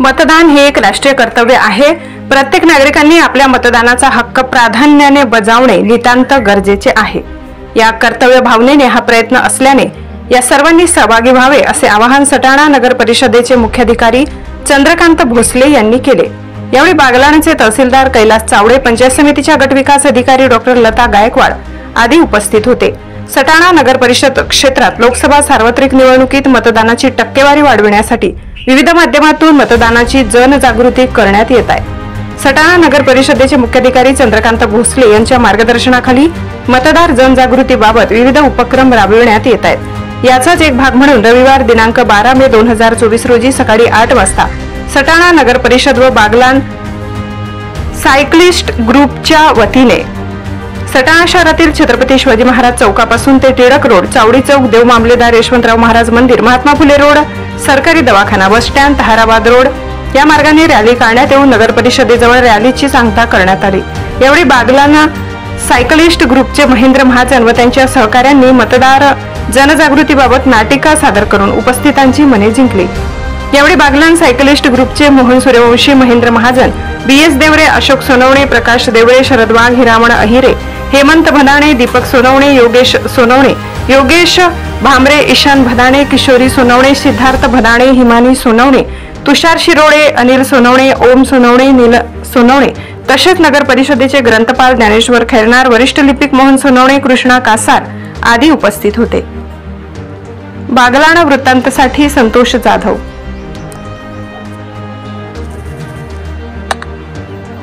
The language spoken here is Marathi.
मतदान हे एक राष्ट्रीय कर्तव्य आहे। प्रत्येक नागरिकांनी आपल्या मतदानाचा हक्क प्राधान्याने बजावणे नितांत गरजेचे आहे। या कर्तव्य भावनेने हा प्रयत्न असल्याने या सर्वांनी सहभागी व्हावे असे आवाहन सटाणा नगर परिषदेचे मुख्याधिकारी चंद्रकांत भोसले यांनी केले। यावेळी बागलाणचे तहसीलदार कैलास चावडे, पंचायत समितीच्या गटविकास अधिकारी डॉक्टर लता गायकवाड आदी उपस्थित होते। सटाणा नगर परिषद क्षेत्रात लोकसभा सार्वत्रिक निवडणुकीत मतदानाची टक्केवारी वाढविण्यासाठी विविध माध्यमातून मतदानाची जनजागृती करण्यात येत आहे। सटाणा नगर परिषदेचे मुख्याधिकारी चंद्रकांत भोसले यांच्या मार्गदर्शनाखाली मतदार जनजागृतीबाबत विविध उपक्रम राबविण्यात येत आहेत। याचाच एक भाग म्हणून रविवार दिनांक 12 मे 2024 रोजी सकाळी 8 वाजता सटाणा नगर परिषद व बागलाण सायक्लिस्ट ग्रुपच्या वतीने सटाणा शहरातील छत्रपती शिवाजी महाराज चौकापासून ते टिळक रोड, चावडी चौक, देव मामलेदार यशवंतराव महाराज मंदिर, महात्मा फुले रोड, सरकारी दवाखाना, बस स्टँड, ताहाराबाद रोड या मार्गाने रॅली काढण्यात येऊन नगर परिषदेजवळ रॅलीची सांगता करण्यात आली। यावेळी बागलाण सायकलिस्ट ग्रुपचे महेंद्र महाजन व त्यांच्या सहकाऱ्यांनी मतदार जनजागृतीबाबत नाटिका सादर करून उपस्थितांची मने जिंकली। यावेळी बागलाण सायकलिस्ट ग्रुपचे मोहन सूर्यवंशी, महेंद्र महाजन, बीएस देवरे, अशोक सोनवणे, प्रकाश देवरे, शरद वाघ, हिरामण अहिरे, हेमंत भदाणे, दीपक सोनवणे, योगेश सोनवणे, योगेश भामरे, ईशान भदाणे, किशोरी सोनवणे, सिद्धार्थ भदाणे, हिमानी सोनवणे, तुषार शिरोळे, अनिल सोनवणे, ओम सोनवणे, नील सोनवणे तसेच नगर परिषदेचे ग्रंथपाल ज्ञानेश्वर खैरनार, वरिष्ठ लिपिक मोहन सोनवणे, कृष्णा कासार आदी उपस्थित होते। बागलाण वृत्तांतसाठी संतोष जाधव।